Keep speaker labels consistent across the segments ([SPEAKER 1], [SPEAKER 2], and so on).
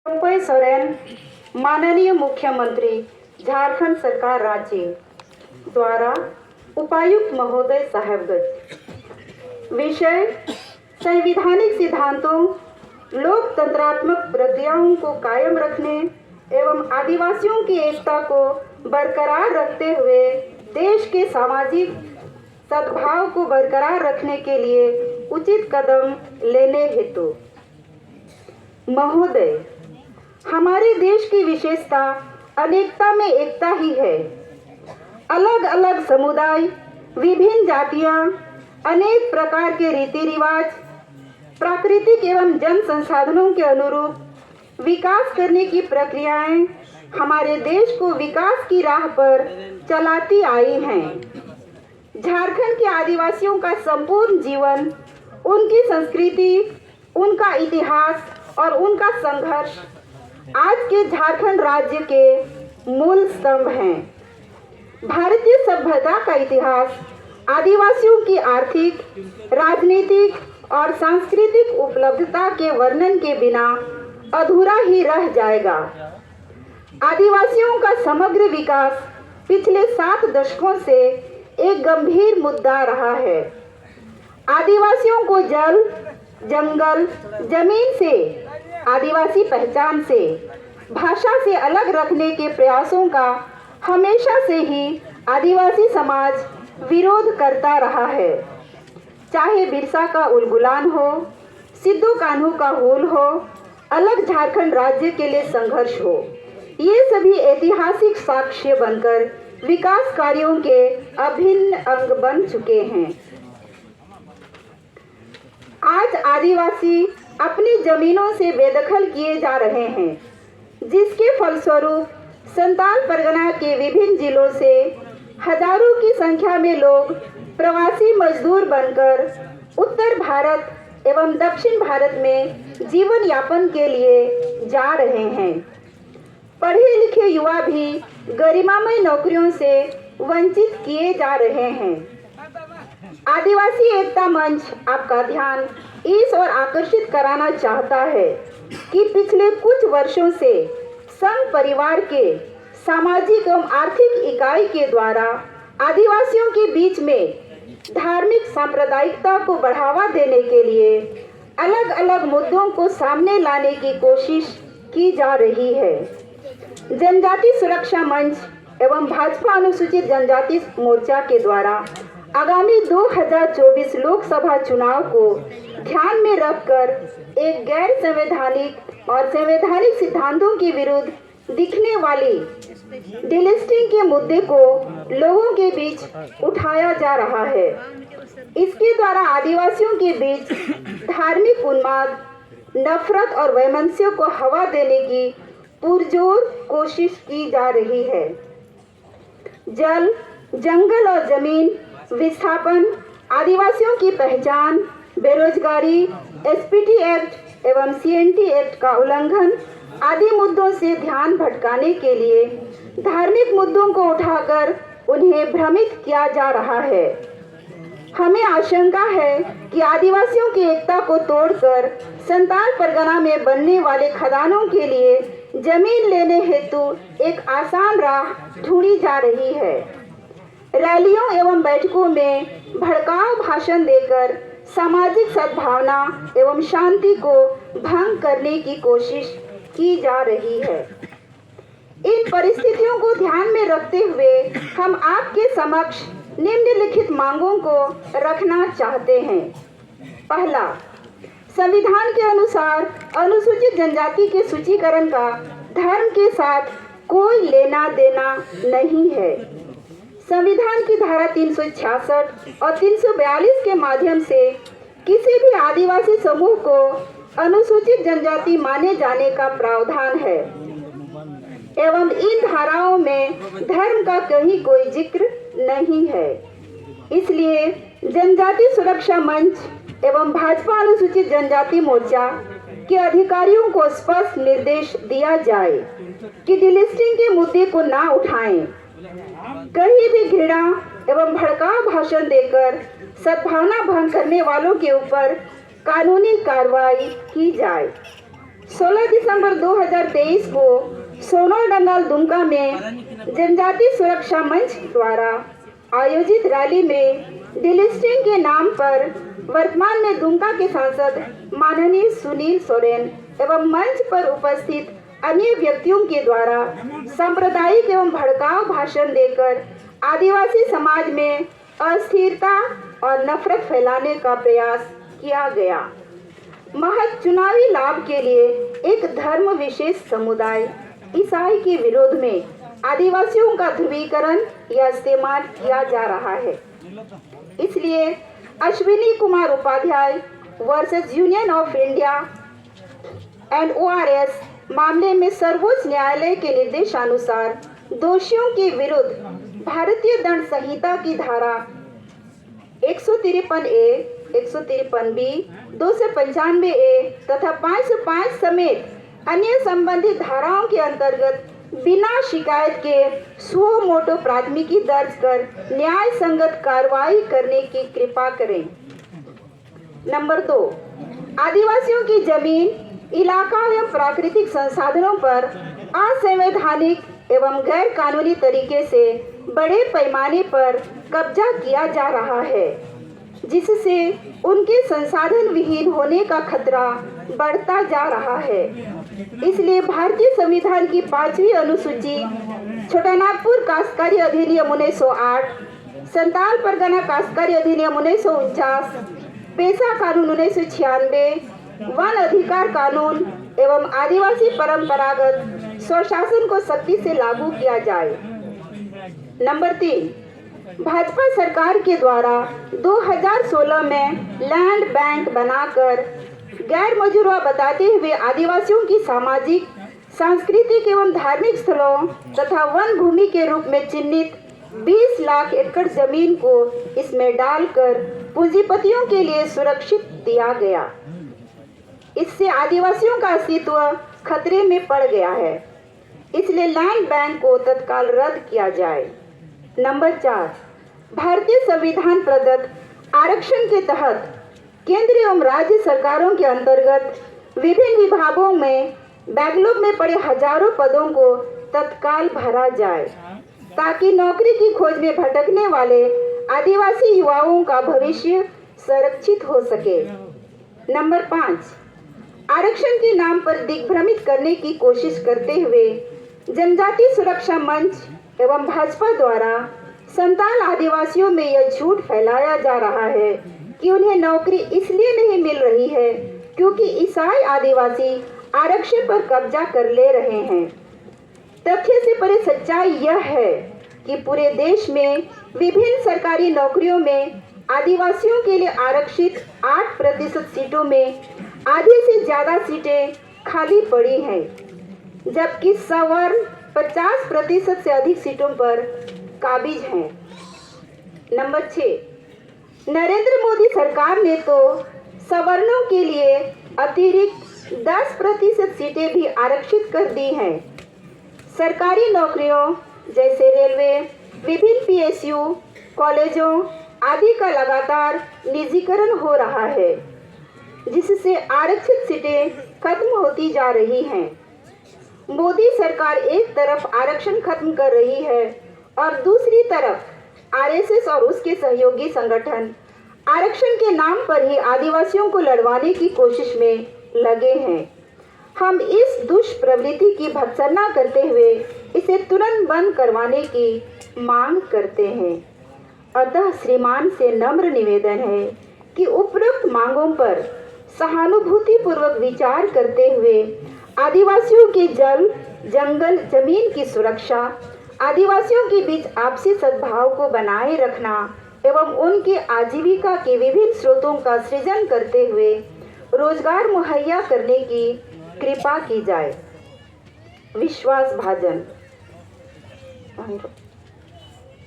[SPEAKER 1] टोपे सोरेन, माननीय मुख्यमंत्री झारखंड सरकार राज्य द्वारा उपायुक्त महोदय साहेबगंज। विषय संवैधानिक सिद्धांतों, लोकतंत्रात्मक प्रक्रियाओं को कायम रखने एवं आदिवासियों की एकता को बरकरार रखते हुए देश के सामाजिक सद्भाव को बरकरार रखने के लिए उचित कदम लेने हेतु। महोदय, हमारे देश की विशेषता अनेकता में एकता ही है। अलग अलग समुदाय, विभिन्न जातियां, अनेक प्रकार के रीति रिवाज, प्राकृतिक एवं जन संसाधनों के अनुरूप विकास करने की प्रक्रियाएं हमारे देश को विकास की राह पर चलाती आई हैं। झारखंड के आदिवासियों का संपूर्ण जीवन, उनकी संस्कृति, उनका इतिहास और उनका संघर्ष आज के झारखंड राज्य के मूल स्तंभ हैं। भारतीय सभ्यता का इतिहास आदिवासियों की आर्थिक, राजनीतिक और सांस्कृतिक उपलब्धता के वर्णन के बिना अधूरा ही रह जाएगा। आदिवासियों का समग्र विकास पिछले 7 दशकों से एक गंभीर मुद्दा रहा है। आदिवासियों को जल, जंगल, जमीन से, आदिवासी पहचान से, भाषा से अलग रखने के प्रयासों का हमेशा से ही आदिवासी समाज विरोध करता रहा है। चाहे बिरसा का उलगुलान हो, सिद्धू कान्हू का हूल हो, अलग झारखंड राज्य के लिए संघर्ष हो, ये सभी ऐतिहासिक साक्ष्य बनकर विकास कार्यों के अभिन्न अंग बन चुके हैं। आज आदिवासी अपनी जमीनों से बेदखल किए जा रहे हैं, जिसके फलस्वरूप संताल परगना के विभिन्न जिलों से हजारों की संख्या में लोग प्रवासी मजदूर बनकर उत्तर भारत एवं दक्षिण भारत में जीवन यापन के लिए जा रहे हैं। पढ़े लिखे युवा भी गरिमामय नौकरियों से वंचित किए जा रहे हैं। आदिवासी एकता मंच आपका ध्यान इस ओर आकर्षित कराना चाहता है कि पिछले कुछ वर्षों से संघ परिवार के सामाजिक एवं आर्थिक इकाई के द्वारा आदिवासियों के बीच में धार्मिक सांप्रदायिकता को बढ़ावा देने के लिए अलग अलग मुद्दों को सामने लाने की कोशिश की जा रही है। जनजाति सुरक्षा मंच एवं भाजपा अनुसूचित जनजाति मोर्चा के द्वारा आगामी 2024 लोकसभा चुनाव को ध्यान में रखकर एक गैर संवैधानिक और संवैधानिक सिद्धांतों के विरुद्ध दिखने वाली डिलिस्टिंग के मुद्दे को लोगों के बीच उठाया जा रहा है। इसके द्वारा आदिवासियों के बीच धार्मिक उन्माद, नफरत और वैमनस्य को हवा देने की पुरजोर कोशिश की जा रही है। जल, जंगल और जमीन विस्थापन, आदिवासियों की पहचान, बेरोजगारी, एसपीटी एक्ट एवं सीएनटी एक्ट का उल्लंघन आदि मुद्दों से ध्यान भटकाने के लिए धार्मिक मुद्दों को उठाकर उन्हें भ्रमित किया जा रहा है। हमें आशंका है कि आदिवासियों की एकता को तोड़कर संताल परगना में बनने वाले खदानों के लिए जमीन लेने हेतु एक आसान राह ढूंढी जा रही है। रैलियों एवं बैठकों में भड़काऊ भाषण देकर सामाजिक सद्भावना एवं शांति को भंग करने की कोशिश की जा रही है। इन परिस्थितियों को ध्यान में रखते हुए हम आपके समक्ष निम्नलिखित मांगों को रखना चाहते हैं। पहला, संविधान के अनुसार अनुसूचित जनजाति के सूचीकरण का धर्म के साथ कोई लेना देना नहीं है। संविधान की धारा 366 और 342 के माध्यम से किसी भी आदिवासी समूह को अनुसूचित जनजाति माने जाने का प्रावधान है एवं इन धाराओं में धर्म का कहीं कोई जिक्र नहीं है। इसलिए जनजाति सुरक्षा मंच एवं भाजपा अनुसूचित जनजाति मोर्चा के अधिकारियों को स्पष्ट निर्देश दिया जाए कि डिलिस्टिंग के मुद्दे को ना उठाएं। कहीं भी घृणा एवं भड़काऊ भाषण देकर सद्भावना भंग करने वालों के ऊपर कानूनी कार्रवाई की जाए। 16 दिसंबर 2023 को सोनोडंगाल दुमका में जनजाति सुरक्षा मंच द्वारा आयोजित रैली में डिलिस्टिंग के नाम पर वर्तमान में दुमका के सांसद माननीय सुनील सोरेन एवं मंच पर उपस्थित अन्य व्यक्तियों के द्वारा सांप्रदायिक एवं भड़काऊ भाषण देकर आदिवासी समाज में अस्थिरता और नफरत फैलाने का प्रयास किया गया। महज चुनावी लाभ के लिए एक धर्म विशेष समुदाय ईसाई के विरोध में आदिवासियों का ध्रुवीकरण या इस्तेमाल किया जा रहा है। इसलिए Ashwini Kumar Upadhyay versus union of India and ORS मामले में सर्वोच्च न्यायालय के निर्देशानुसार दोषियों के विरुद्ध भारतीय दंड संहिता की धारा 153A, 153B, 295A तथा 505 समेत अन्य संबंधित धाराओं के अंतर्गत बिना शिकायत के सुओ मोटो प्राथमिकी दर्ज कर न्याय संगत कार्रवाई करने की कृपा करें। नंबर 2, आदिवासियों की जमीन, इलाका एवं प्राकृतिक संसाधनों पर असंवैधानिक एवं गैर कानूनी तरीके से बड़े पैमाने पर कब्जा किया जा रहा है, जिससे उनके संसाधन विहीन होने का खतरा बढ़ता जा रहा है। इसलिए भारतीय संविधान की 5वीं अनुसूची, छोटानागपुर काश्तकारी अधिनियम 1908, संताल परगना काश्तकारी अधिनियम 1949, पेशा कानून 1996, वन अधिकार कानून एवं आदिवासी परंपरागत स्वशासन को सख्ती से लागू किया जाए। नंबर 3, भाजपा सरकार के द्वारा 2016 में लैंड बैंक बनाकर गैर मजूरा बताते हुए आदिवासियों की सामाजिक, सांस्कृतिक एवं धार्मिक स्थलों तथा वन भूमि के रूप में चिन्हित 20 लाख एकड़ जमीन को इसमें डालकर पूंजीपतियों के लिए सुरक्षित दिया गया। इससे आदिवासियों का अस्तित्व खतरे में पड़ गया है। इसलिए लैंड बैंक को तत्काल रद्द किया जाए। नंबर 4, भारतीय संविधान प्रदत्त आरक्षण के तहत केंद्र एवं राज्य सरकारों के अंतर्गत विभिन्न विभागों में बैकलॉग में पड़े हजारों पदों को तत्काल भरा जाए, ताकि नौकरी की खोज में भटकने वाले आदिवासी युवाओं का भविष्य संरक्षित हो सके। नंबर 5, आरक्षण के नाम पर दिग्भ्रमित करने की कोशिश करते हुए जनजाति सुरक्षा मंच एवं भाजपा द्वारा संताल आदिवासियों में यह झूठ फैलाया जा रहा है कि उन्हें नौकरी इसलिए नहीं मिल रही है क्योंकि ईसाई आदिवासी आरक्षण पर कब्जा कर ले रहे हैं। तथ्य से परे सच्चाई यह है कि पूरे देश में विभिन्न सरकारी नौकरियों में आदिवासियों के लिए आरक्षित 8% सीटों में आधे से ज्यादा सीटें खाली पड़ी हैं, जबकि सवर्ण 50% से अधिक सीटों पर काबिज हैं। नंबर 6, नरेंद्र मोदी सरकार ने तो सवर्णों के लिए अतिरिक्त 10% सीटें भी आरक्षित कर दी हैं। सरकारी नौकरियों जैसे रेलवे, विभिन्न PSU, कॉलेजों आदि का लगातार निजीकरण हो रहा है, जिससे आरक्षित सीटें खत्म होती जा रही हैं। मोदी सरकार एक तरफ आरक्षण खत्म कर रही है और दूसरी तरफ RSS और उसके सहयोगी संगठन आरक्षण के नाम पर ही आदिवासियों को लड़वाने की कोशिश में लगे हैं। हम इस दुष्प्रवृत्ति की भर्त्सना करते हुए इसे तुरंत बंद करवाने की मांग करते हैं। अतः श्रीमान से नम्र निवेदन है कि उपरोक्त मांगों पर सहानुभूति पूर्वक विचार करते हुए आदिवासियों के जल, जंगल, जमीन की सुरक्षा, आदिवासियों के बीच आपसी सद्भाव को बनाए रखना एवं उनके आजीविका के विभिन्न स्रोतों का सृजन करते हुए रोजगार मुहैया करने की कृपा की जाए। विश्वास भाजन।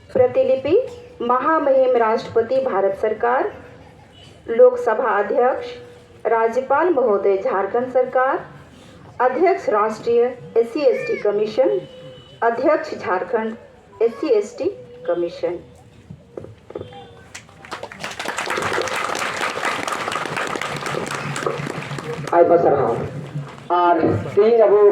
[SPEAKER 1] प्रतिलिपि महामहिम राष्ट्रपति भारत सरकार, लोकसभा अध्यक्ष राज्यपाल महोदय झारखंड सरकार, अध्यक्ष राष्ट्रीय SC/ST कमीशन, अध्यक्ष झारखंड SC/ST कमीशन।
[SPEAKER 2] आय बस रहा हूँ। আর তিন আবু